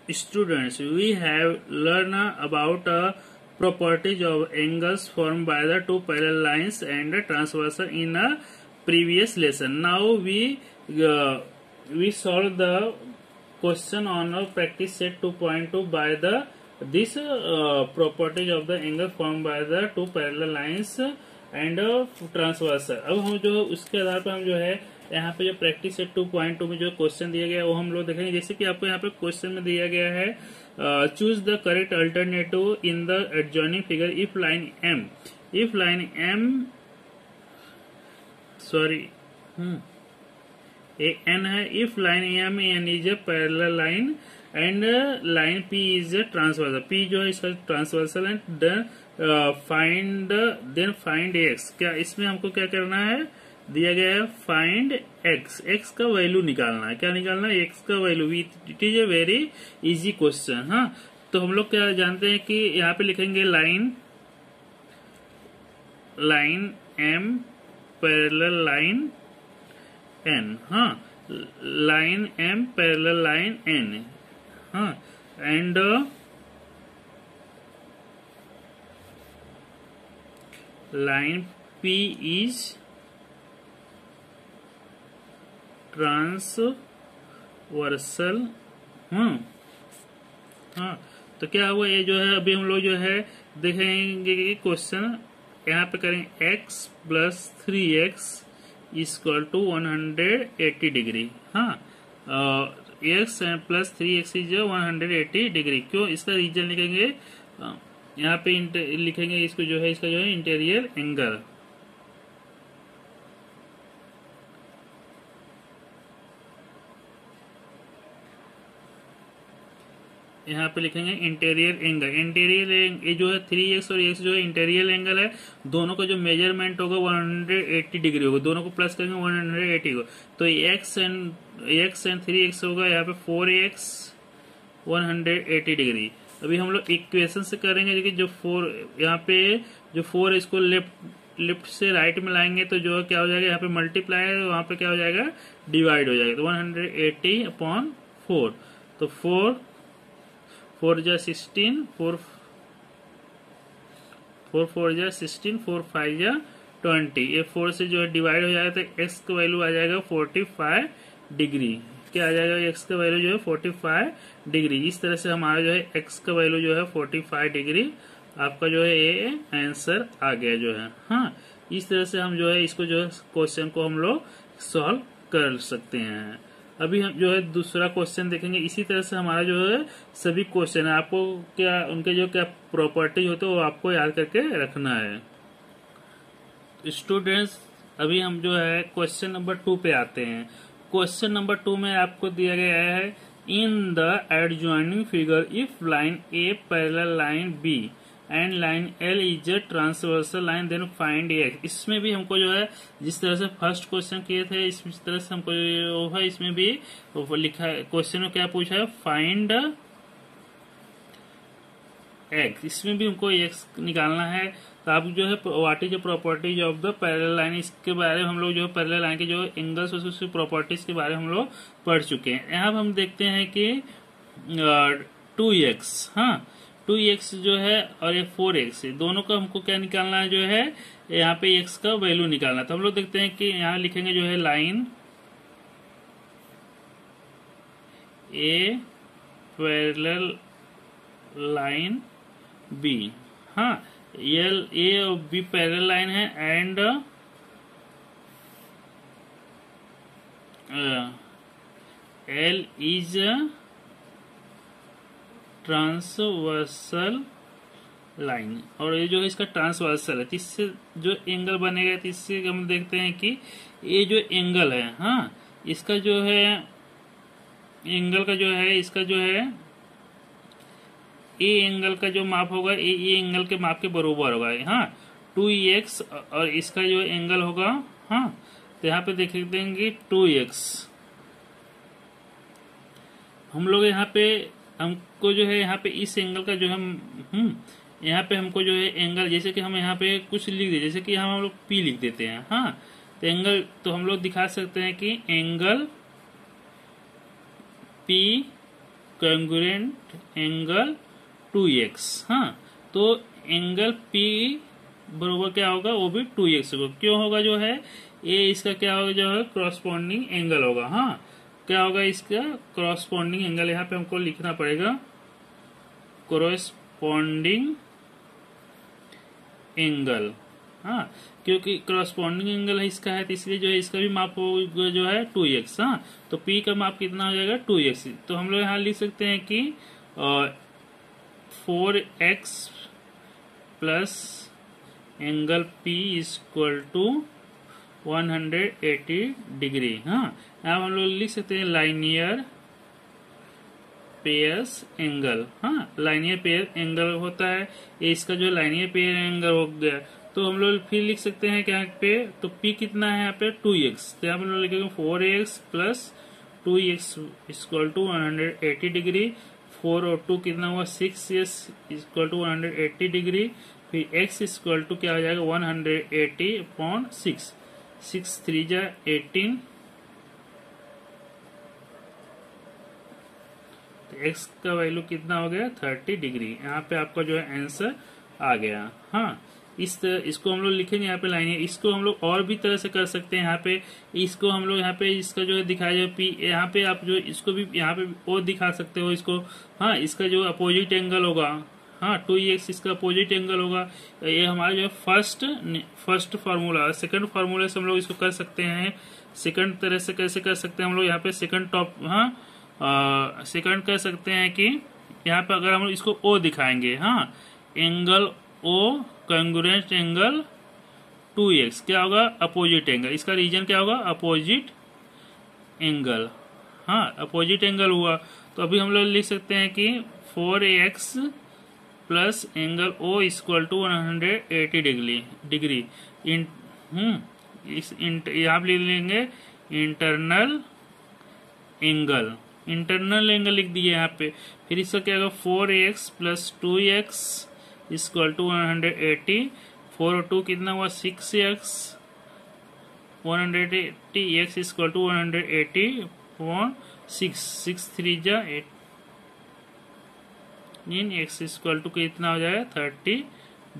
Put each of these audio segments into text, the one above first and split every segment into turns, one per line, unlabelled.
Students, we have learned about properties of angles formed by the two parallel lines and transversal in a previous lesson. Now we solve the question on practice set 2.2 by the this properties of the angle formed by the two parallel lines and transversal. अब हम जो उसके आधार पर हम जो है यहाँ पे जो प्रैक्टिस है 2.2 में जो क्वेश्चन दिया गया है वो हम लोग देखेंगे। जैसे कि आपको यहाँ पे क्वेश्चन में दिया गया है choose the correct alternative in the adjoining figure if line N है, if line N is a parallel line and line P is a transversal. P जो है इसका ट्रांसवर्सल है। Find X. क्या इसमें हमको क्या करना है, दिया गया है फाइंड एक्स, एक्स का वैल्यू निकालना है। क्या निकालना है, एक्स का value. It is a very easy question. हाँ, तो हम लोग क्या जानते हैं कि यहाँ पे लिखेंगे line M parallel line N. हाँ, line M parallel line N. हाँ, and line P is transversal. हाँ, तो क्या हुआ, ये जो है अभी हम लोग जो है देखेंगे कि क्वेश्चन यहाँ पे करेंगे x plus 3x equal to 180 degree. हाँ, x plus 3x is 180 degree. क्यों, इसका रीजन लिखेंगे यहाँ पे लिखेंगे इसको जो है, इसका जो है इंटीरियर एंगल। यहाँ पे लिखेंगे इंटीरियर एंगल। ये जो है 3x और x जो है इंटीरियर एंगल है। दोनों का जो मेजरमेंट होगा 180 डिग्री होगा। दोनों को प्लस करेंगे 180 को, तो x एंड 3x होगा यहाँ पे 4x 180 डिग्री। अभी हम लोग इक्वेशन से करेंगे कि जो 4 यहाँ पे जो 4 इसको लेफ्ट से राइट में लाएंगे तो जो क्या हो जाएगा, यहाँ पे मल्टीप्लाई है तो वहां पे क्या हो जाएगा, डिवाइड हो जाएगा। तो 180 अपॉन 4, तो 4 जा 16, 4 जा 16, 4 5 जा 20। ये 4 से जो है डिवाइड हो जाएगा तो x का वैल्यू आ जाएगा 45 डिग्री। क्या आ जाएगा, x का वैल्यू जो है 45 डिग्री। इस तरह से हमारा जो है x का वैल्यू जो है 45 डिग्री आपका जो है ये आंसर आ गया जो है। हाँ, इस तरह से हम जो है इसको जो है क्वेश्चन को हम लोग सॉल्व कर सकते हैं। अभी हम जो है दूसरा क्वेश्चन देखेंगे। इसी तरह से हमारा जो है सभी क्वेश्चन है, आपको क्या उनके जो क्या प्रॉपर्टी होते हैं वो आपको याद करके रखना है। स्टूडेंट्स, अभी हम जो है क्वेश्चन नंबर 2 पे आते हैं। क्वेश्चन नंबर 2 में आपको दिया गया है in the adjoining figure if line A parallel line B and line L is a transversal line then find X. इसमें भी हमको जो है जिस तरह से फर्स्ट क्वेश्चन किए थे इस तरह से हमको जो है इसमें भी लिखा है। क्वेश्चन में क्या पूछा है, फाइंड एक्स। इसमें भी हमको एक्स निकालना है। तो आप जो है what is the properties of the parallel line, इसके बारे में हम लोग जो पैरेलल लाइन के जो एंगल्स उसकी प्रॉपर्टीज के बारे में हम लोग पढ़ चुके हैं। यहाँ हम देखते हैं कि 2x, हाँ 2x जो है और ये 4x, दोनों का हमको क्या निकालना है, जो है यहाँ पे x का वैल्यू निकालना है। तो हम लोग देखते हैं कि यहाँ लिखेंगे जो है line A parallel line B. हाँ, ए और बी पैरेलल लाइन है and L is transversal line, और ये जो है इसका ट्रांसवर्सल है। इससे जो एंगल बनेगा इससे हम देखते हैं कि ये जो एंगल है, हाँ इसका जो है एंगल का जो है इसका जो है ए एंगल का जो माप होगा ए एंगल के माप के बराबर होगा। हाँ, 2x और इसका जो एंगल होगा, हाँ तो यहाँ पे देख देंगे 2x। हम लोग यहाँ पे हमको जो है यहाँ पे इस एंगल का जो है यहाँ पे हमको जो है एंगल, जैसे कि हम यहाँ पे कुछ लिख दे, जैसे कि हम लोग P लिख देते हैं। हाँ, तो एंगल तो हम लोग दिखा सकते हैं कि angle P congruent angle 2x। हाँ, तो एंगल P बरोबर क्या होगा, वो भी 2x होगा। क्यों होगा, जो है ये इसका क्या होगा, जो है क्रॉसपॉन्डिंग एंगल होगा। हाँ, क्या होगा इसका क्रॉसपॉन्डिंग एंगल, यहाँ पे हमको लिखना पड़ेगा क्रॉसपॉन्डिंग एंगल। हाँ, क्योंकि क्रॉसपॉन्डिंग एंगल है इसका है, तो इसलिए जो है इसका भी माप होगा जो है 2x। हाँ, तो P का माप कितना हो जाएगा 2x। तो हम लोग यहाँ लिख सकते हैं कि 4x plus angle P equal to 180 degree. हाँ, यहाँ हम लोग लिख सकते हैं लाइनियर पेयर्स एंगल। हाँ, लाइनियर पेयर एंगल होता है, इसका जो लाइनियर पेयर एंगल हो गया। तो हम लोग फिर लिख सकते हैं कि यहाँ पे तो P कितना है, यहाँ पे 2x। तो यहाँ पे हम लोग लिखेंगे 4x plus 2x equal to 180 degree. 4 और 2 कितना हुआ, 6x इक्वल टू 180 डिग्री। फिर x इक्वल टू क्या हो जाएगा 180/6। 6 3 जा 18, तो x का वैल्यू कितना हो गया 30 डिग्री। यहाँ पे आपका जो है आंसर आ गया। हाँ, इसको हम लोग लिखेंगे यहाँ पे लाइन है। इसको हम लोग और भी तरह से कर सकते हैं। यहाँ पे इसको हम लोग यहाँ पे इसका जो है दिखाया जाए P, यहाँ पे आप जो इसको भी यहाँ पे और दिखा सकते हो इसको। हाँ, इसका जो अपोजिट एंगल होगा, हाँ 2x इसका अपोजिट एंगल होगा। ये हमारा जो है फर्स्ट फार्मूला। सेकंड फार्मूला से हम लोग इसको कर सकते हैं। सेकंड तरह से कैसे कर सकते हैं हम लोग, यहाँ पे सेकंड टॉप, हाँ सेकंड कर सकते हैं कि यहाँ पे अगर हम लोग इसको O दिखाएंगे, हाँ angle O congruent angle 2x क्या होगा, अपोजिट एंगल। इसका रीजन क्या होगा, अपोजिट एंगल। हाँ, अपोजिट एंगल हुआ। तो अभी हम लोग लिख सकते हैं कि 4x plus angle O equal to 180 degree. यहाँ लिख लेंगे इंटरनल एंगल लिख दिए यहाँ पे। फिर इसका क्या होगा 4x plus 2x equal to 180। 4 और 2 कितना हुआ 6x 180, x इक्वल टू 180/6। 6 3 जा 8, x इक्वल टू कितना हो जाएगा 30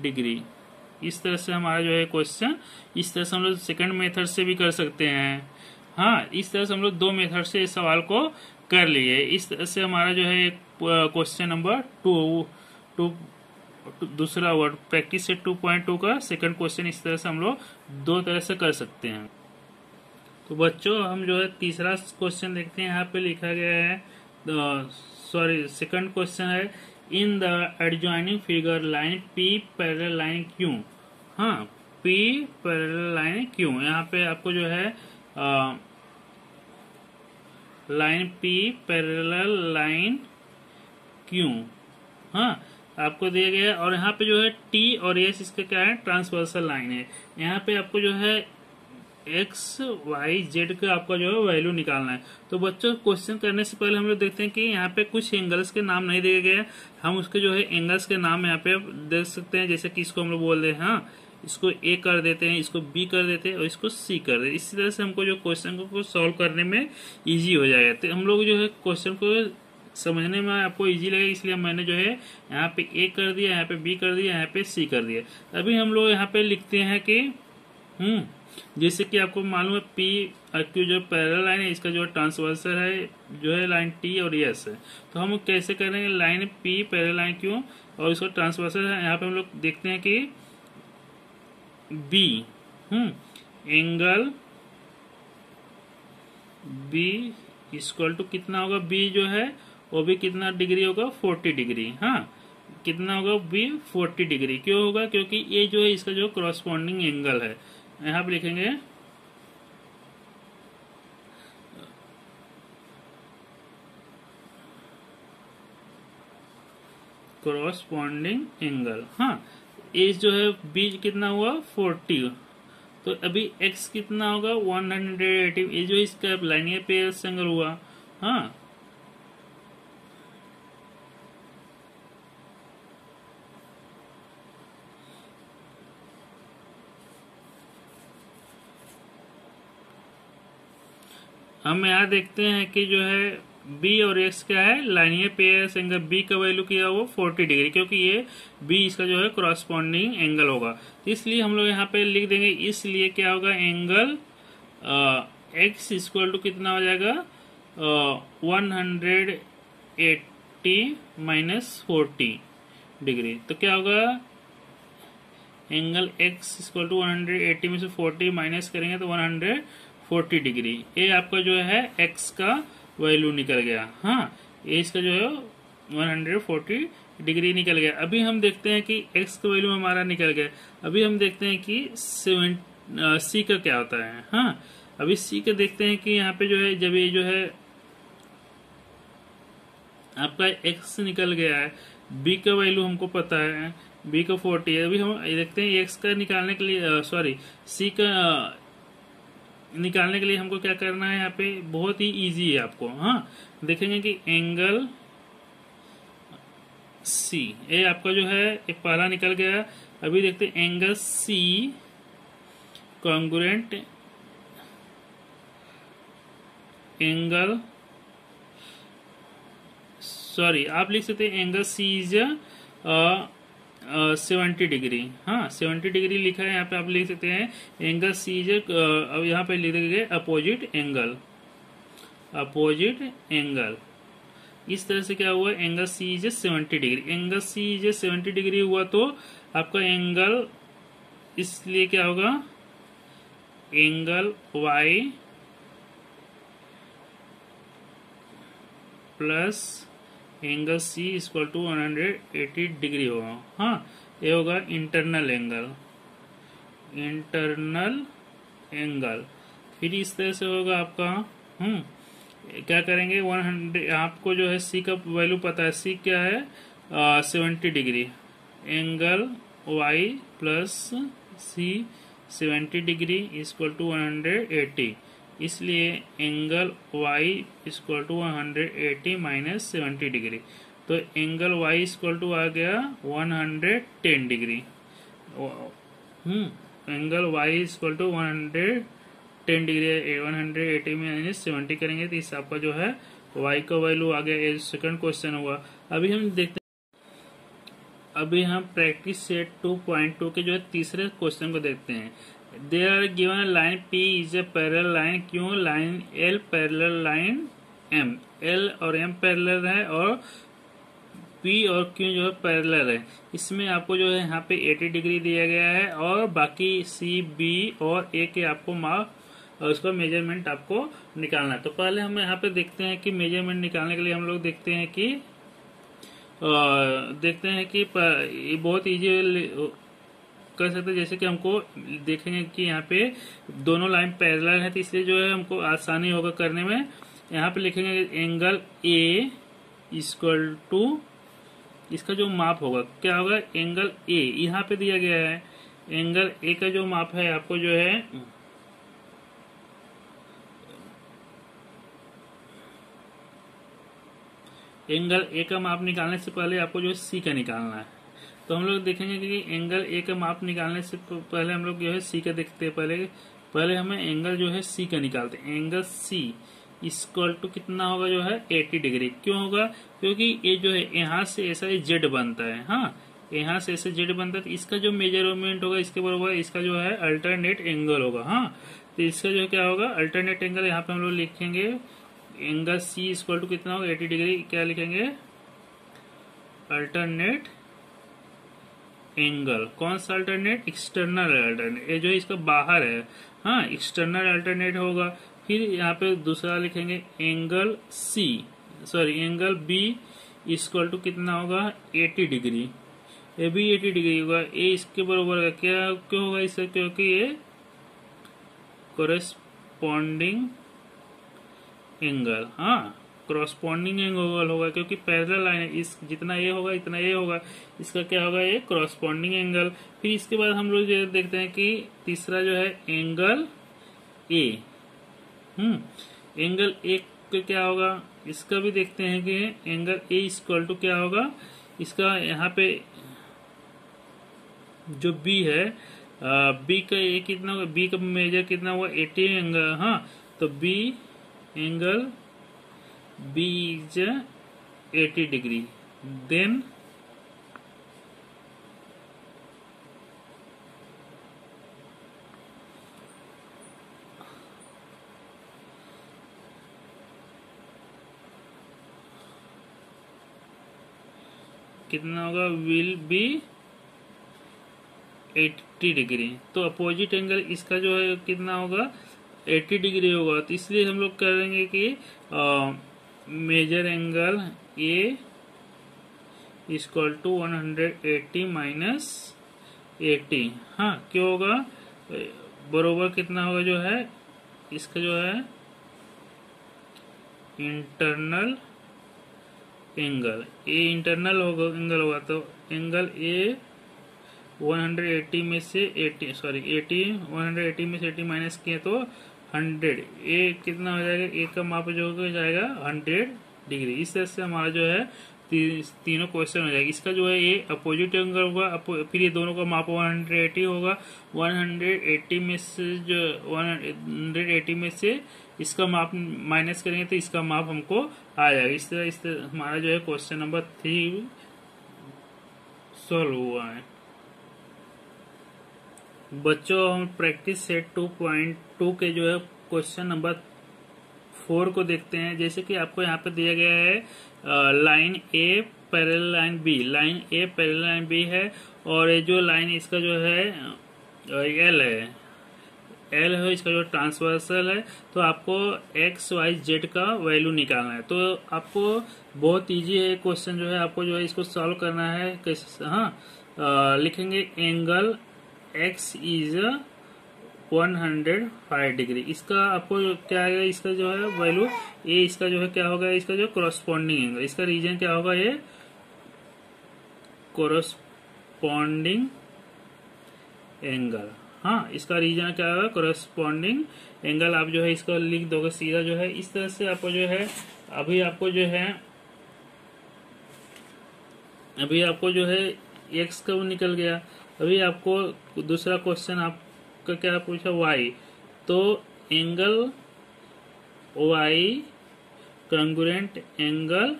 डिग्री। इस तरह से हमारा जो है क्वेश्चन, इस तरह से हम लोग सेकंड मेथड से भी कर सकते हैं। हाँ, इस तरह से हम लोग 2 मेथड से इस सवाल को कर लिए। इस तरह से हमारा जो है क्वेश्चन नंबर 2 दूसरा वर्ड प्रैक्टिस सेट 2.2 का सेकंड क्वेश्चन इस तरह से हम लोग 2 तरह से कर सकते हैं। तो बच्चों हम जो है तीसरा क्वेश्चन देखते हैं। यहाँ पे लिखा गया है, सेकंड क्वेश्चन है, in the adjoining figure line P parallel line Q। हाँ, P पैरेलल लाइन Q। यहाँ पे आपको जो है line P parallel line Q, हाँ आपको दिया गया है। और यहाँ पे जो है T और S इसका क्या है, ट्रांसवर्सल लाइन है। यहाँ पे आपको जो है x y z का आपका जो है वैल्यू निकालना है। तो बच्चों क्वेश्चन करने से पहले हम लोग देखते हैं कि यहाँ पे कुछ एंगल्स के नाम नहीं दिए गए हैं। हम उसके जो है एंगल्स के नाम यहाँ पे देख सकते हैं। जैसे कि इसको हम लोग बोल रहे हैं, हाँ इसको A कर देते हैं, इसको B कर देते हैं और इसको C कर देते हैं। इसी तरह से हमको जो क्वेश्चन को सॉल्व करने में ईजी हो जाएगा। तो हम लोग जो है क्वेश्चन को समझने में आपको इजी लगेगा, इसलिए मैंने जो है यहाँ पे A कर दिया, यहाँ पे B कर दिया, यहाँ पे C कर दिया। अभी हम लोग यहाँ पे लिखते हैं कि जैसे कि आपको मालूम है P और Q जो पैरेलल लाइन है, इसका जो ट्रांसवर्सल है जो है लाइन T और S है। तो हम कैसे करेंगे, line P parallel line Q और इसका ट्रांसवर्सल है। यहाँ पे हम लोग देखते हैं कि B angle B equal to कितना होगा, B जो है वो भी कितना डिग्री होगा 40 डिग्री। हाँ, कितना होगा B 40 डिग्री। क्यों होगा, क्योंकि ये जो है इसका जो करस्पॉन्डिंग एंगल है। यहाँ पे लिखेंगे करस्पॉन्डिंग एंगल। हाँ, ये जो है B कितना हुआ 40, तो अभी x कितना होगा 180। ये जो इसका लाइनियर पेयर एंगल हुआ। हाँ, हम यहाँ देखते हैं कि जो है बी और एक्स क्या है, लाइनियर पेयर एंगल बी का वैल्यू क्या होगा 40 डिग्री, क्योंकि ये बी इसका जो है क्रॉसपॉन्डिंग एंगल होगा। तो इसलिए हम लोग यहाँ पे लिख देंगे, इसलिए क्या होगा एंगल एक्स इक्वल टू कितना हो जाएगा 180 माइनस 40 डिग्री। तो क्या होगा एंगल एक्स इक्वल टू 180 में से 40 माइनस करेंगे तो 140 डिग्री। ये आपका जो है एक्स का वैल्यू निकल गया। हाँ, ये इसका जो है 140 डिग्री निकल गया। अभी हम देखते हैं कि एक्स का वैल्यू हमारा निकल गया। अभी हम देखते हैं कि सी का क्या होता है। हाँ, अभी सी का देखते हैं कि यहाँ पे जो है जब ये जो है आपका एक्स निकल गया है, बी का वैल्यू हमको पता है, बी का 40 है। अभी हम देखते हैं एक्स का निकालने के लिए सी का निकालने के लिए हमको क्या करना है। यहाँ पे बहुत ही इजी है आपको। हाँ, देखेंगे कि एंगल सी, ये आपका जो है ये पहला निकल गया। अभी देखते हैं एंगल सी कॉन्ग्रुएंट एंगल, आप लिख सकते हैं एंगल सी इज 70 डिग्री। हाँ, 70 डिग्री लिखा है यहाँ पे, आप लिख सकते हैं एंगल सी इज, अब यहाँ पे लिख देंगे अपोजिट एंगल। इस तरह से क्या हुआ, angle C is 70 degree. Angle C is 70 degree हुआ तो आपका एंगल, इसलिए क्या होगा angle Y plus angle C equal to 180 degree होगा। हाँ, ये होगा इंटरनल एंगल। फिर इस तरह से होगा आपका क्या करेंगे 100, आपको जो है सी का वैल्यू पता है, सी क्या है 70 degree. Angle Y plus C 70 degree equal to 180, इसलिए angle y equal to 180 minus 70 degree. तो एंगल y इक्वल टू आ गया 110 degree. Angle y equal to 110 degree, 180 minus 70 करेंगे तो इस आपका जो है y का वैल्यू आ गया। ये सेकंड क्वेश्चन हुआ। अभी हम देखते हैं, अभी हम प्रैक्टिस सेट 2.2 के जो है तीसरे क्वेश्चन को देखते हैं। There are given line P is a parallel line Q, line L parallel line M। L और M पैरेलल है और P और Q जो है पैरेलल है। इसमें आपको जो है यहाँ पे 80 डिग्री दिया गया है और बाकी C, B और A के आपको माप और उसका मेजरमेंट आपको निकालना है। तो पहले हम यहाँ पे देखते हैं कि मेजरमेंट निकालने के लिए हम लोग देखते हैं कि ये बहुत इजी कर सकते हैं। जैसे कि हमको देखेंगे कि यहाँ पे दोनों लाइन पैरेलल है, तो इसलिए जो है हमको आसानी होगा करने में। यहाँ पे लिखेंगे एंगल ए इक्वल टू, इसका जो माप होगा क्या होगा एंगल ए, यहाँ पे दिया गया है एंगल ए का जो माप है आपको जो है एंगल ए का माप निकालने से पहले आपको जो है सी का निकालना है। तो हम लोग देखेंगे कि एंगल ए का माप निकालने से पहले हम लोग जो है सी का देखते हैं। पहले हमें एंगल जो है सी का निकालते हैं। एंगल सी इक्वल टू कितना होगा जो है 80 डिग्री। क्यों होगा, क्योंकि ये जो है यहाँ से ऐसा जेड बनता है। हाँ, यहाँ से ऐसे जेड बनता है, तो इसका जो मेजरमेंट होगा इसके बराबर इसका जो है अल्टरनेट एंगल होगा। हाँ, तो इसका जो क्या होगा अल्टरनेट एंगल, यहाँ पे हम लोग लिखेंगे एंगल सी इक्वल टू कितना होगा 80 डिग्री। क्या लिखेंगे अल्टरनेट एंगल। कौन सा अल्टरनेट, एक्सटर्नल अल्टरनेट, ये जो इसका बाहर है। हाँ, एक्सटर्नल अल्टरनेट होगा। फिर यहाँ पे दूसरा लिखेंगे angle angle B equal to कितना होगा 80 डिग्री। ये भी 80 डिग्री होगा। ये इसके बराबर है। क्या क्यों होगा इसका, क्योंकि ये कोरेस्पॉन्डिंग एंगल, हाँ क्रॉसपॉन्डिंग एंगल होगा, क्योंकि पैरेलल लाइन है। इस जितना ये होगा इतना ये होगा, इसका क्या होगा ये क्रॉसपॉन्डिंग एंगल। फिर इसके बाद हम लोग देखते हैं कि तीसरा जो है एंगल ए। एंगल ए का क्या होगा, इसका भी देखते हैं कि एंगल ए इक्वल टू क्या होगा। इसका यहाँ पे जो बी है, बी का ए कितना होगा, बी का मेजर कितना हुआ 80 एंगल। हाँ, तो B angle B is 80 degree, then कितना होगा, विल बी 80 डिग्री। तो अपोजिट एंगल इसका जो है कितना होगा, 80 डिग्री होगा। तो इसलिए हम लोग करेंगे कि major angle A equal to 180 minus 80। हाँ, क्यों होगा, बरोबर कितना होगा जो है इसका जो है इंटरनल एंगल, ए इंटरनल होगा एंगल होगा। तो एंगल ए 180 में से 80 में से 80 माइनस किए तो 100, ए कितना हो जाएगा, ए का माप जो हो जाएगा 100 डिग्री। इस तरह से हमारा जो है तीनों क्वेश्चन हो जाएगा। इसका जो है ये अपोजिट एंगल होगा, फिर ये दोनों का माप 180 होगा। 180 में से जो 180 में से इसका माप माइनस करेंगे तो इसका माप हमको आ जाएगा। इस तरह हमारा जो है क्वेश्चन नंबर 3 सॉल्व हुआ है। बच्चों, हम प्रैक्टिस सेट 2.2 के जो है क्वेश्चन नंबर 4 को देखते हैं। जैसे कि आपको यहाँ पे दिया गया है line A parallel line B, line A parallel line B है, और ये जो लाइन इसका जो है एल है, इसका जो ट्रांसवर्सल है। तो आपको एक्स वाई जेड का वैल्यू निकालना है। तो आपको बहुत इजी है क्वेश्चन जो है, आपको जो है इसको सॉल्व करना है कैसे। हाँ, लिखेंगे एंगल एक्स इज 105 डिग्री। इसका आपको क्या आएगा, इसका जो है वैल्यू ए, इसका जो है क्या होगा, इसका जो कोरस्पॉन्डिंग एंगल, इसका रीजन क्या होगा, ये कोरस्पॉन्डिंग एंगल। हाँ, इसका रीजन क्या होगा, कोरस्पॉन्डिंग एंगल। आप जो है इसको लिख दोगे सीधा जो है। इस तरह से आपको जो है अभी आपको जो है एक्स का निकल गया। अभी आपको दूसरा क्वेश्चन आपका क्या पूछा, वाई। तो angle Y congruent angle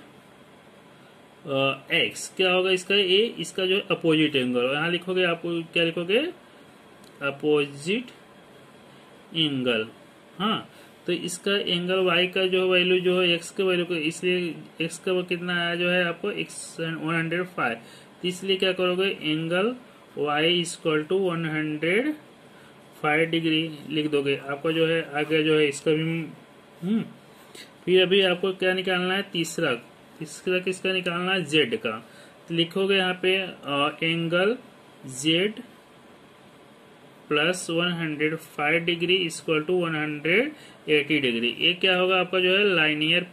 X क्या होगा, इसका ए, इसका जो अपोजिट एंगल। यहाँ लिखोगे, आपको क्या लिखोगे, अपोजिट एंगल। हाँ, तो इसका एंगल वाई का जो वैल्यू जो है एक्स के वैल्यू को, इसलिए एक्स का वो कितना आया जो है आपको 105। तो इसलिए क्या करोगे, angle Y equal to 105 degree लिख दोगे। आपका जो है आगे जो है इसका भी फिर अभी आपको क्या निकालना है, तीसरा किसका निकालना है, जेड का। तो लिखोगे यहाँ पे angle Z plus 105 degree equal to 180 degree. ये क्या होगा आपका जो है लाइनियर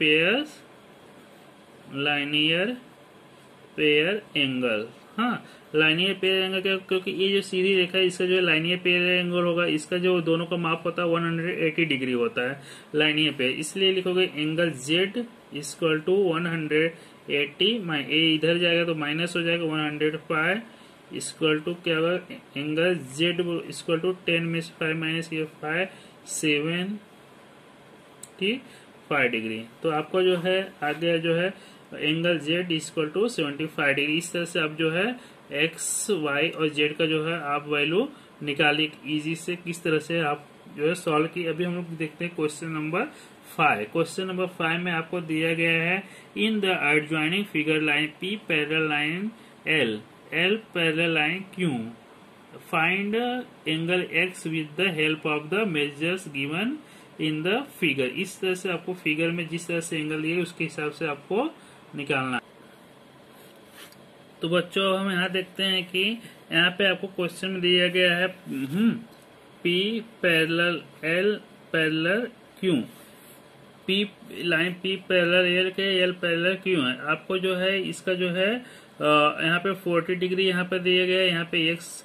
पेयर एंगल। हाँ, लाइनियर पेयर एंगल क्या, क्योंकि ये जो सीधी रेखा है इसका जो है लाइनियर पेयर एंगल होगा। इसका जो दोनों का माप होता है 180 डिग्री होता है लाइनियर पेयर। इसलिए लिखोगे एंगल जेड इक्वल टू 180, ए इधर जाएगा तो माइनस हो जाएगा, 105 इक्वल टू क्या होगा, एंगल जेड इक्वल टू 10 में से 5 माइनस ये 5, 75 डिग्री। तो आपको जो है आगे जो है angle Z equal to 75 degree. इस तरह से आप जो है एक्स वाई और जेड का जो है आप वैल्यू निकालिए इजी से, किस तरह से आप जो है सॉल्व की। अभी हम लोग देखते हैं क्वेश्चन नंबर 5। क्वेश्चन नंबर 5 में आपको दिया गया है, in the adjoining figure line P parallel line L parallel line Q, find angle x with the help of the measures given in the figure. इस तरह से आपको फिगर में जिस तरह से एंगल दिए उसके हिसाब से आपको निकालना है। तो बच्चों, हम यहाँ देखते हैं कि यहाँ पे आपको क्वेश्चन में दिया गया है P parallel L parallel Q, line P parallel L के L पैरेलल Q है। आपको जो है इसका जो है यहाँ पे 40 डिग्री यहाँ पे दिया गया है। यहाँ पे x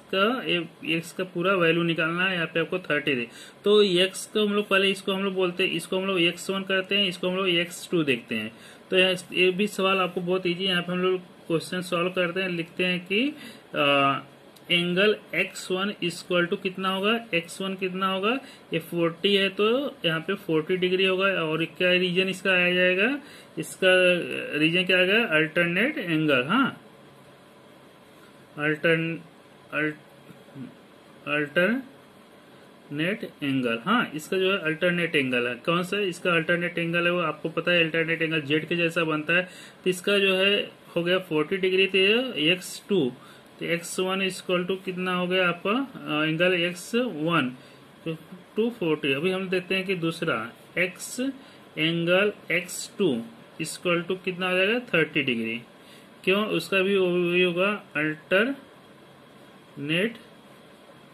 का पूरा वैल्यू निकालना है। यहाँ पे आपको 30 दे। तो x को हम लोग पहले इसको हम लोग बोलते हैं, इसको हम लोग x1 करते हैं, इसको हम लोग x2 देखते हैं। तो ये भी सवाल आपको बहुत इजी है। यहाँ पे हम लोग क्वेश्चन सॉल्व करते हैं, लिखते हैं कि एंगल x1 इक्वल टू कितना होगा, x1 कितना होगा, ये 40 है तो यहाँ पे 40 डिग्री होगा। और क्या रीजन इसका आ जाएगा, इसका रीजन क्या आएगा, अल्टरनेट एंगल। हाँ, अल्टरनेट एंगल, हाँ इसका जो है अल्टरनेट एंगल है। कौन सा इसका अल्टरनेट एंगल है वो आपको पता है, अल्टरनेट एंगल जेड के जैसा बनता है। तो इसका जो है हो गया 40 डिग्री, तो x2, तो x1 इक्वल टू कितना हो गया आपका एंगल x1 टू 40। अभी हम देखते हैं कि दूसरा x angle x2 equal to कितना हो जाएगा 30 डिग्री। क्यों, उसका भी वही होगा अल्टरनेट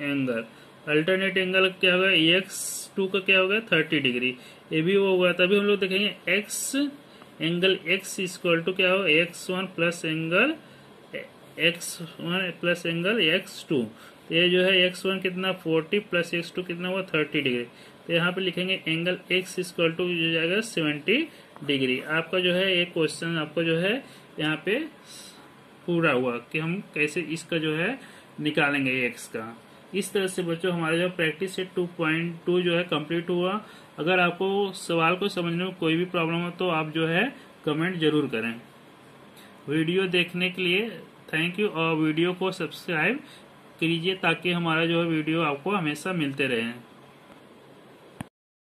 एंगल। अल्टरनेट एंगल क्या होगा, x2 का क्या होगा 30 डिग्री, ये भी वो होगा। तभी हम लोग देखेंगे x angle x equal to क्या होगा, x1 प्लस एंगल x2। तो ये जो है x1 कितना 40 प्लस x2 कितना हुआ 30 डिग्री। तो यहाँ पे लिखेंगे एंगल x इक्वल टू जो जाएगा 70 डिग्री। आपका जो है एक क्वेश्चन आपको जो है यहाँ पे पूरा हुआ कि हम कैसे इसका जो है निकालेंगे x का। इस तरह से बच्चों हमारा जो प्रैक्टिस सेट 2.2 जो है कंप्लीट हुआ। अगर आपको सवाल को समझने में कोई भी प्रॉब्लम हो तो आप जो है कमेंट जरूर करें। वीडियो देखने के लिए थैंक यू, और वीडियो को सब्सक्राइब कीजिए ताकि हमारा जो है वीडियो आपको हमेशा मिलते रहे।